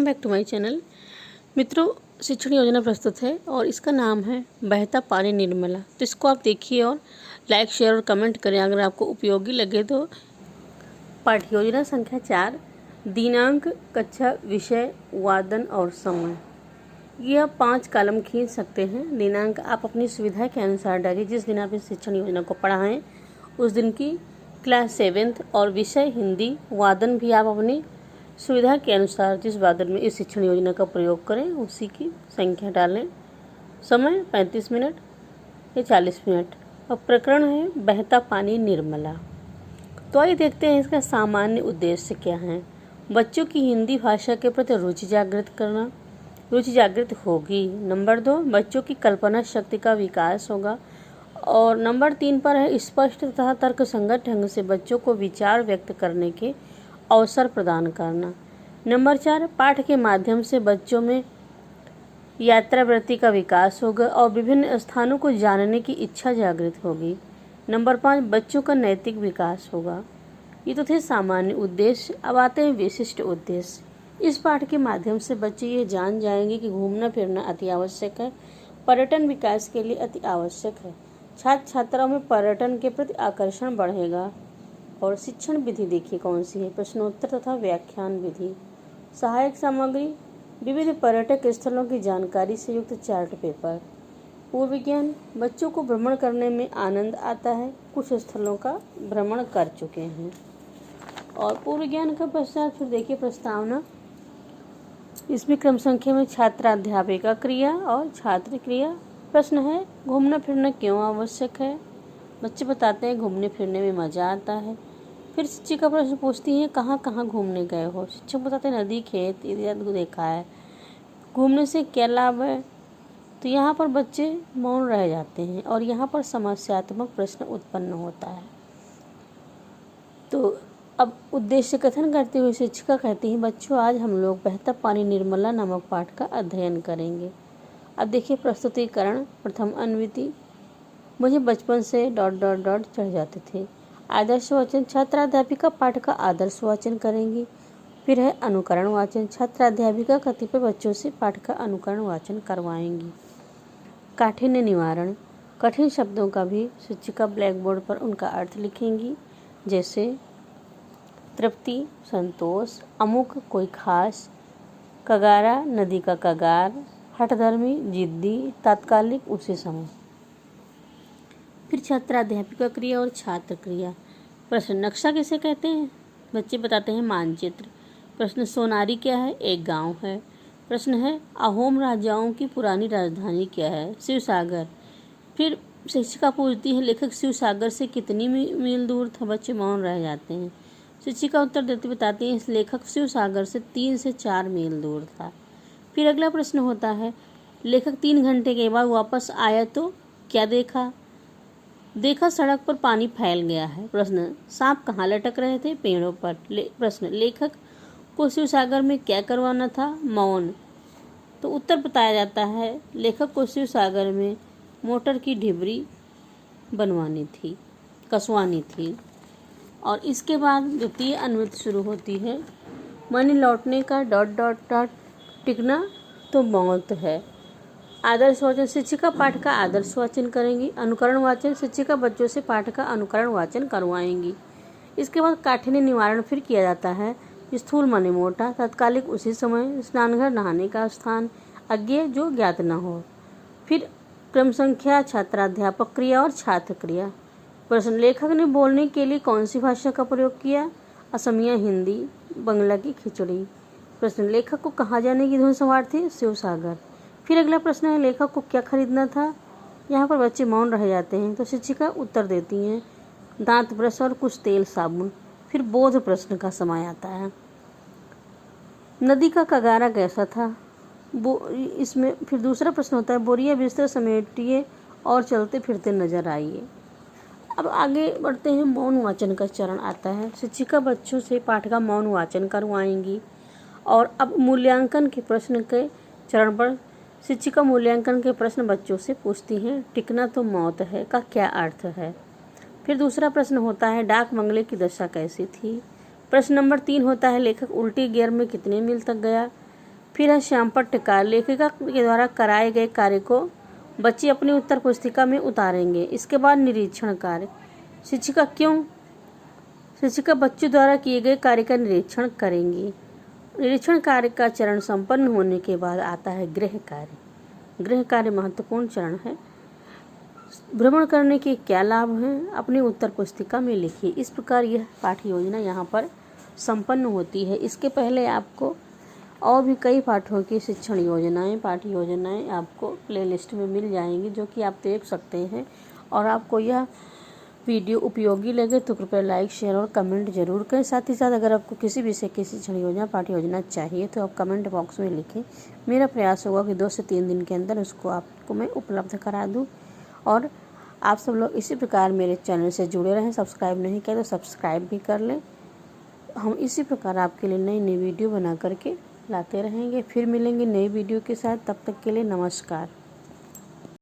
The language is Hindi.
Welcome back to my channel. मित्रों, शिक्षण योजना प्रस्तुत है और इसका नाम है बहता पानी निर्मला। तो इसको आप देखिए और लाइक, शेयर और कमेंट करें अगर आपको उपयोगी लगे तो। पाठ योजना संख्या 4, दिनांक, कक्षा, विषय, वादन और समय। यह 5 कॉलम खींच सकते हैं। दिनांक आप अपनी सुविधा के अनुसार डालिए। जिस दिन आप इस शिक्षण योजना को पढ़ाएं उस दिन की क्लास 7th और विषय हिंदी। वादन भी आप अपनी सुविधा के अनुसार जिस वादन में इस शिक्षण योजना का प्रयोग करें उसी की संख्या डालें। समय 35 मिनट या 40 मिनट। और प्रकरण है बहता पानी निर्मला। तो आइए देखते हैं इसका सामान्य उद्देश्य क्या है। बच्चों की हिंदी भाषा के प्रति रुचि जागृत होगी। नंबर 2, बच्चों की कल्पना शक्ति का विकास होगा। और नंबर 3 पर है स्पष्ट तथा तर्कसंगत ढंग से बच्चों को विचार व्यक्त करने के अवसर प्रदान करना। नंबर 4, पाठ के माध्यम से बच्चों में यात्रावृत्ति का विकास होगा और विभिन्न स्थानों को जानने की इच्छा जागृत होगी। नंबर 5, बच्चों का नैतिक विकास होगा। ये तो थे सामान्य उद्देश्य। अब आते हैं विशिष्ट उद्देश्य। इस पाठ के माध्यम से बच्चे ये जान जाएंगे कि घूमना फिरना अति आवश्यक है, पर्यटन विकास के लिए अति आवश्यक है, छात्र छात्राओं में पर्यटन के प्रति आकर्षण बढ़ेगा। और शिक्षण विधि देखिए कौन सी है, प्रश्नोत्तर तथा व्याख्यान विधि। सहायक सामग्री, विविध पर्यटक स्थलों की जानकारी से युक्त चार्ट पेपर। पूर्व ज्ञान, बच्चों को भ्रमण करने में आनंद आता है, कुछ स्थलों का भ्रमण कर चुके हैं। और पूर्व ज्ञान का पश्चात फिर देखिए प्रस्तावना। इसमें क्रम संख्या में छात्राध्यापिका क्रिया और छात्र क्रिया। प्रश्न है घूमना फिरना क्यों आवश्यक है। बच्चे बताते हैं घूमने फिरने में मज़ा आता है। फिर शिक्षिका प्रश्न पूछती है कहाँ कहाँ घूमने गए हो। शिक्षक बताते हैं नदी, खेत इत्यादि को देखा है। घूमने से क्या लाभ है। तो यहाँ पर बच्चे मौन रह जाते हैं और यहाँ पर समस्यात्मक प्रश्न उत्पन्न होता है। तो अब उद्देश्य कथन करते हुए शिक्षिका कहती हैं बच्चों आज हम लोग बहता पानी निर्मला नामक पाठ का अध्ययन करेंगे। अब देखिए प्रस्तुतिकरण। प्रथम अन्विति, मुझे बचपन से ... चढ़ जाते थे। आदर्श वाचन, छात्राध्यापिका पाठ का आदर्श वाचन करेंगी। फिर है अनुकरण वाचन, छात्राध्यापिका कतिपय बच्चों से पाठ का अनुकरण वाचन करवाएंगी। काठिन्य निवारण, कठिन शब्दों का भी शिक्षिका ब्लैक बोर्ड पर उनका अर्थ लिखेंगी। जैसे तृप्ति, संतोष, अमुक कोई खास, कगारा नदी का कगार, हठधर्मी जिद्दी, तात्कालिक उसी समय। फिर छात्राध्यापिका क्रिया और छात्र क्रिया। प्रश्न नक्शा किसे कहते हैं। बच्चे बताते हैं मानचित्र। प्रश्न सोनारी क्या है, एक गांव है। प्रश्न है अहोम राजाओं की पुरानी राजधानी क्या है, शिवसागर। फिर शिक्षिका पूछती है लेखक शिवसागर से कितनी मील दूर था। बच्चे मौन रह जाते हैं। शिक्षिका उत्तर देती बताती है इस लेखक शिवसागर से 3 से 4 मील दूर था। फिर अगला प्रश्न होता है लेखक 3 घंटे के बाद वापस आया तो क्या देखा। देखा सड़क पर पानी फैल गया है। प्रश्न सांप कहाँ लटक रहे थे, पेड़ों पर। प्रश्न लेखक को शिवसागर में क्या करवाना था, मौन। तो उत्तर बताया जाता है लेखक को शिवसागर में मोटर की ढिबरी कसवानी थी। और इसके बाद द्वितीय अन्वृत्ति शुरू होती है। मन लौटने का ... टिकना तो मौत है। आदर्श वाचन, शिक्षिका पाठ का आदर्श वाचन करेंगी। अनुकरण वाचन, शिक्षिका बच्चों से पाठ का अनुकरण वाचन करवाएंगी। इसके बाद काठिन्य निवारण फिर किया जाता है। स्थूल माने मोटा, तात्कालिक उसी समय, स्नानघर नहाने का स्थान, अज्ञेय जो ज्ञात न हो। फिर क्रम संख्या छात्राध्यापक क्रिया और छात्र क्रिया। प्रश्न लेखक ने बोलने के लिए कौन सी भाषा का प्रयोग किया, असमिया, हिंदी, बंगला की खिचड़ी। प्रश्न लेखक को कहाँ जाने की धुन सवार थी, शिवसागर। फिर अगला प्रश्न है लेखक को क्या खरीदना था। यहाँ पर बच्चे मौन रह जाते हैं। तो शिक्षिका उत्तर देती हैं दांत ब्रश और कुछ तेल साबुन। फिर बोध प्रश्न का समय आता है। नदी का कगारा कैसा था। इसमें फिर दूसरा प्रश्न होता है बोरिया बिस्तर समेटिए और चलते फिरते नजर आइए। अब आगे बढ़ते हैं। मौन वाचन का चरण आता है। शिक्षिका बच्चों से पाठ का मौन वाचन करवाएंगी। और अब मूल्यांकन के प्रश्न के चरण पर शिक्षिका मूल्यांकन के प्रश्न बच्चों से पूछती हैं टिकना तो मौत है का क्या अर्थ है। फिर दूसरा प्रश्न होता है डाक बंगले की दशा कैसी थी। प्रश्न नंबर 3 होता है लेखक उल्टी गियर में कितने मील तक गया। फिर है श्याम पट्टकार। लेखिका के द्वारा कराए गए कार्य को बच्चे अपनी उत्तर पुस्तिका में उतारेंगे। इसके बाद निरीक्षण कार्य। शिक्षिका बच्चों द्वारा किए गए कार्य का निरीक्षण करेंगी। निरीक्षण कार्य का चरण संपन्न होने के बाद आता है गृह कार्य। गृह कार्य महत्वपूर्ण चरण है। भ्रमण करने के क्या लाभ हैं, अपनी उत्तर पुस्तिका में लिखिए। इस प्रकार यह पाठ्य योजना यहाँ पर संपन्न होती है। इसके पहले आपको और भी कई पाठों की शिक्षण योजनाएं, पाठ्य योजनाएं आपको प्लेलिस्ट में मिल जाएंगी, जो कि आप देख सकते हैं। और आपको यह वीडियो उपयोगी लगे तो कृपया लाइक, शेयर और कमेंट जरूर करें। साथ ही साथ अगर आपको किसी विषय की शिक्षण योजना, पाठ्य योजना चाहिए तो आप कमेंट बॉक्स में लिखें। मेरा प्रयास होगा कि 2 से 3 दिन के अंदर उसको आपको मैं उपलब्ध करा दूँ। और आप सब लोग इसी प्रकार मेरे चैनल से जुड़े रहें। सब्सक्राइब नहीं किया तो सब्सक्राइब भी कर लें। हम इसी प्रकार आपके लिए नई नई वीडियो बना करके लाते रहेंगे। फिर मिलेंगे नई वीडियो के साथ। तब तक के लिए नमस्कार।